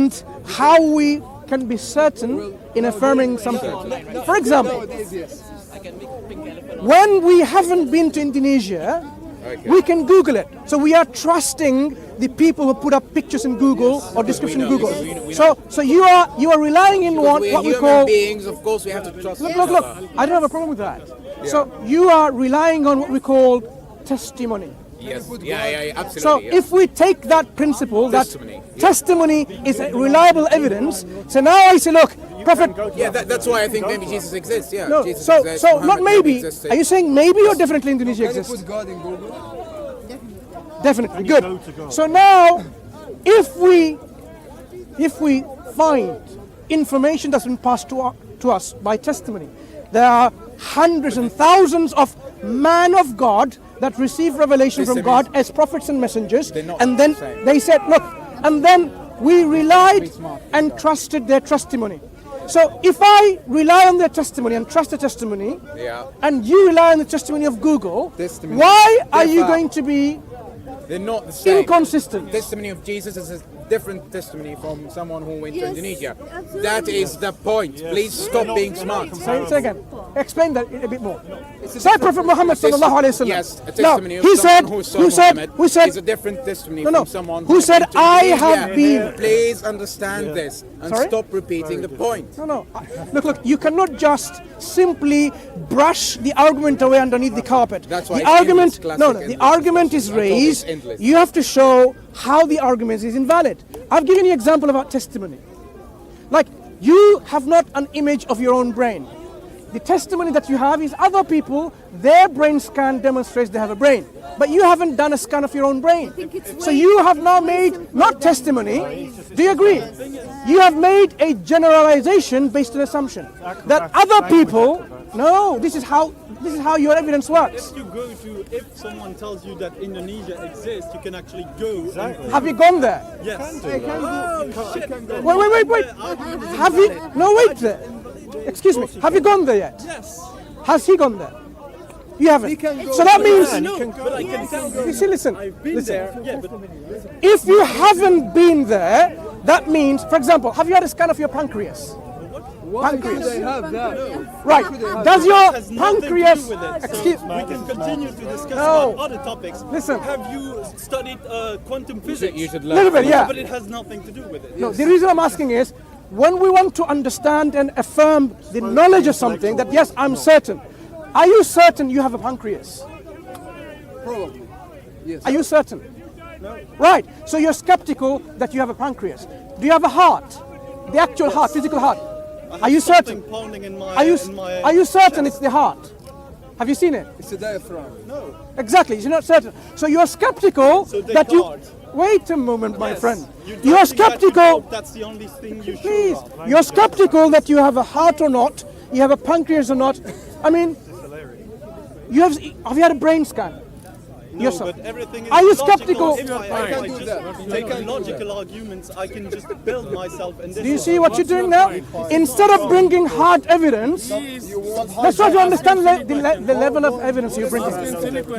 understand how we can be certain in affirming something. For example, when we haven't been to Indonesia, we can Google it. So we are trusting the people who put up pictures in Google or description in Google. So you are relying in what we call beings. Of course, we have to trust. Look. I don't have a problem with that. Yeah. So you are relying on what we call testimony. Yes. Yeah, absolutely. So if we take that principle, testimony is a reliable evidence. So now I say, look, Prophet. Yeah, that's why I think maybe Jesus exists. Yeah. No, Jesus exists, so not maybe. Are you saying maybe or definitely Indonesia exists? Put God in Google. Definitely. Good. So now, if we find information that's been passed to us by testimony, there are hundreds and thousands of men of God that receive revelation from God as prophets and messengers, and then they said, look, and then we relied and trusted their testimony. So if I rely on their testimony and trust the testimony, and you rely on the testimony of Google, why are you going to be They're not the same. inconsistent? The testimony of Jesus is a different testimony from someone who went to Indonesia. That is the point. Please stop being smart. Say again. Explain that a bit more. Say Prophet Muhammad sallallahu alaihi wasallam. Yes, a testimony of he someone who said is a different testimony from someone who said, went to I Indonesia. have been. Please understand this and stop repeating the point. No. Look, you cannot just simply brush the argument away underneath the carpet. That's why the argument is raised. You have to show how the argument is invalid. I've given you an example about testimony. Like, you have not an image of your own brain. The testimony that you have is other people, their brain scan demonstrates they have a brain. But you haven't done a scan of your own brain. So you have now made, not testimony, do you agree? You have made a generalization based on assumption. That other people, no, this is how your evidence works. If someone tells you that Indonesia exists, you can actually go. Have you gone there? Yes. Wait. Have you? No, wait there. Excuse me. Have you gone there yet? Yes. Has he gone there? You haven't. So that means. But I can tell you. You see, listen. I've been there. Yeah, but if you haven't been there, that means, for example, have you had a scan of your pancreas? Pancreas. They have that. Right. Does your has nothing pancreas? to do with it. Excuse So we can continue to discuss No. about other topics. Listen. Have you studied quantum physics? You should learn. Little bit, yeah. But it has nothing to do with it. No, the reason I'm asking is, when we want to understand and affirm the knowledge of something, that yes, I'm certain. Are you certain you have a pancreas? Probably. Yes. Are you certain? No. Right. So you're skeptical that you have a pancreas. Do you have a heart? The actual heart, physical heart. Are you certain? Pounding in my, Are you certain it's the heart? Have you seen it? It's a diaphragm. No. Exactly. You're not certain. So you're skeptical So that you. Descartes. Wait a moment, my Yes. friend. You are skeptical. That's the only thing you Please, show. you're skeptical that you have a heart or not, you have a pancreas or not. I mean, have you had a brain scan? No, yourself? but everything is Are you logical. skeptical? If I can do that. Take logical arguments, I can just build myself. And Do you see what you're doing now? Instead of bringing hard evidence, let's try to understand the level of evidence you're bringing.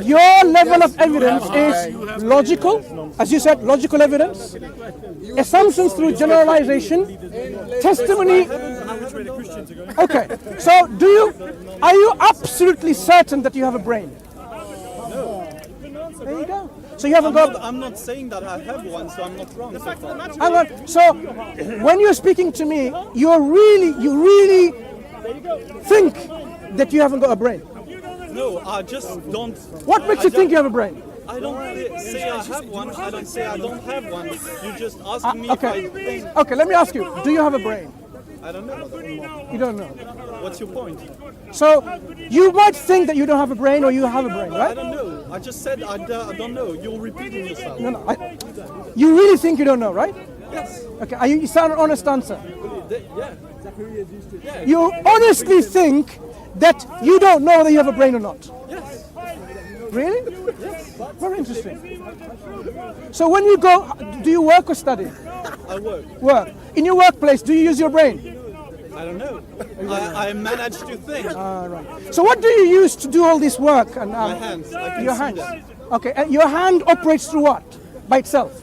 Your level of evidence is logical, as you said, logical evidence, assumptions through generalization, testimony. Okay, so are you absolutely certain that you have a brain? There you go. So you haven't got. I'm not saying that I have one, so I'm not wrong. So far. Hang on. So when you're speaking to me, you really think that you haven't got a brain. No, I just don't. What makes you think you have a brain? I don't say I have one. I don't say I don't have one. You just ask me if I think. Okay, let me ask you. Do you have a brain? I don't know. You don't know. What's your point? So you might think that you don't have a brain, or you have a brain, I right? don't know. I just said I don't know. You're repeating yourself. No. You really think you don't know, right? Yes. Okay. You sound an honest answer. Yeah. You honestly think that you don't know whether you have a brain or not. Yes. Really? Very interesting. So when you go, do you work or study? I work. Work. In your workplace, do you use your brain? I don't know. I manage to think. Right. So what do you use to do all this work? And My hands. I can your see hands. them. Okay. And your hand operates through what? By itself.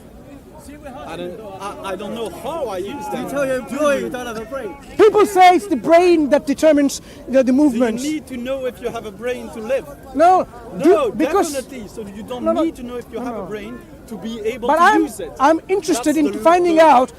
I don't know how I use them. Tell your employee you don't have a brain. People say it's the brain that determines the Do you movements. need to know if you have a brain to live? No, No, because. definitely. So you don't No, no. need to know if you have a brain to be able But to use it. I'm interested That's in the- finding out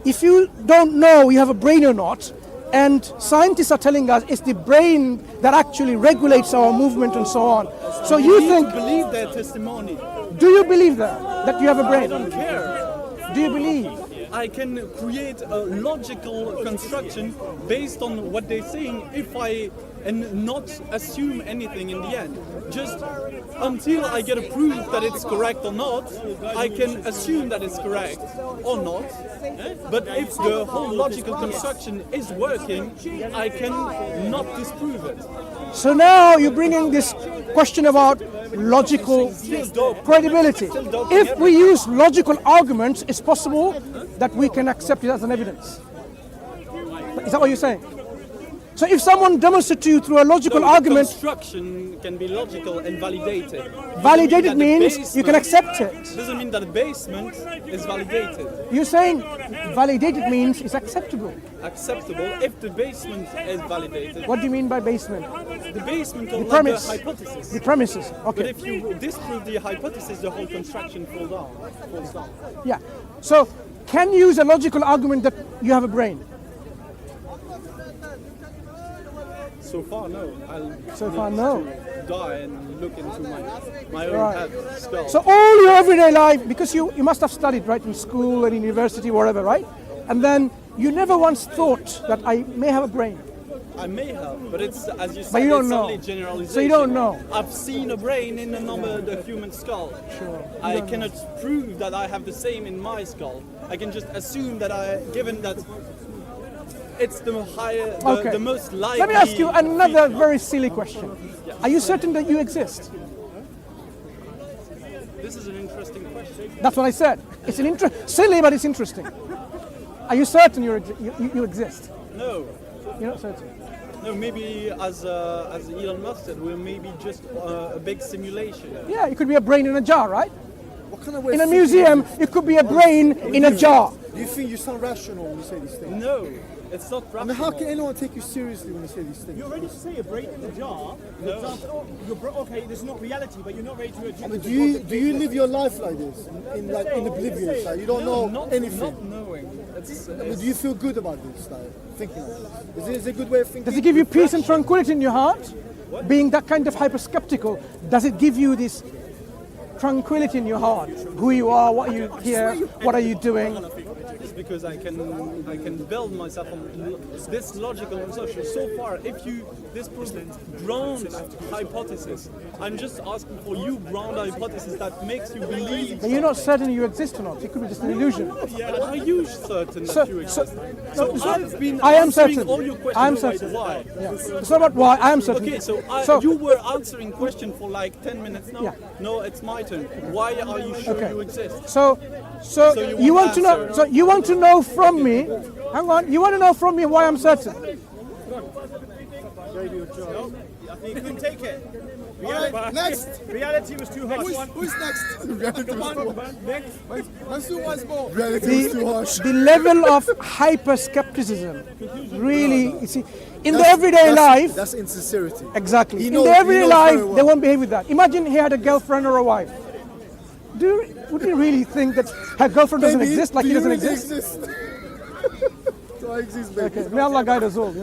if you don't know you have a brain or not. And scientists are telling us it's the brain that actually regulates our movement and so on. So you need think, to believe their testimony. do you believe that you have a I brain? don't care. Do you believe? I can create a logical construction based on what they're saying and not assume anything in the end. Just until I get a proof that it's correct or not, I can assume that it's correct or not. But if the whole logical construction is working, I can not disprove it. So now you're bringing this question about logical credibility. If we use logical arguments, it's possible that we can accept it as an evidence. Is that what you're saying? So if someone demonstrates to you through a logical The argument, construction can be logical and validated. validated Doesn't mean that the means you can basement- accept it. Doesn't mean that the basement is validated. You're saying validated means it's acceptable. Acceptable if the basement is validated. What do you mean by basement? The basement of premise. the hypothesis. The premises. But Okay. if you disprove the hypothesis, the whole construction falls down. Yeah. So can you use a logical argument that you have a brain? So far, no. So far, no. Die and look into my own Right. head, skull. So all your everyday life, because you must have studied, right, in school and in university, wherever, right? And then you never once thought that I may have a brain. I may have, but it's, as you said, But you don't it's know. only generalization. So you don't know. I've seen a brain in the human skull. Sure. I cannot prove that I have the same in my skull. I can just assume that given that it's the higher, Okay. the most likely. Let me ask you another feature. very silly question. Are you certain that you exist? This is an interesting question. That's what I said. It's an silly, but it's interesting. Are you certain you exist? No. You're not certain. No, maybe as Elon Musk said, we're maybe just a big simulation. Yeah, it could be a brain in a jar, right? What kind of way In of a thinking museum, is this? it could be a brain in a jar. Do you think you sound rational when you say these things? No, it's not I mean, rational. how can anyone take you seriously when you say these things? You're ready to say a brain in the jar. For example, okay, this is not reality, but you're not ready to admit. I mean, do you live your life like this, in oblivion? Like you don't know not, anything. Not knowing. I mean, do you feel good about this? Like thinking like this? Is it a good way of thinking? Does it give you peace and tranquility in your heart? Being that kind of hyper-skeptical, does it give you this tranquility in your heart? Who you are, what you hear, what are you doing? It's because I can build myself on this logical assumption. So far, if you disprove ground hypothesis, I'm just asking for you ground hypothesis that makes you believe. But you're not certain you exist or not. It could be just an illusion. Are you certain that you exist? So I've been I am answering certain. all your questions. I am about certain. Why? Yeah. It's not about why. I am certain. Okay, so, So- you were answering question for like 10 minutes now. Yeah. No, it's my turn. Why are you sure Okay. you exist? So you you want want to know. answer. So you want to know from me. Hang on. You want to know from me why I'm certain. I think you couldn't take it. Next. Reality was too harsh. Who's next? Reality was too harsh. Next. Mansur wants more. Reality was too harsh. The level of hyper-skepticism really, you see, in the everyday life. That's insincerity. Exactly. He In knows- the he everyday knows life, very well. they won't behave with that. Imagine he had a girlfriend or a wife. Would he really think that her girlfriend doesn't Maybe, exist like do he you doesn't really exist? Do I exist, baby? Okay. May Allah guide us all.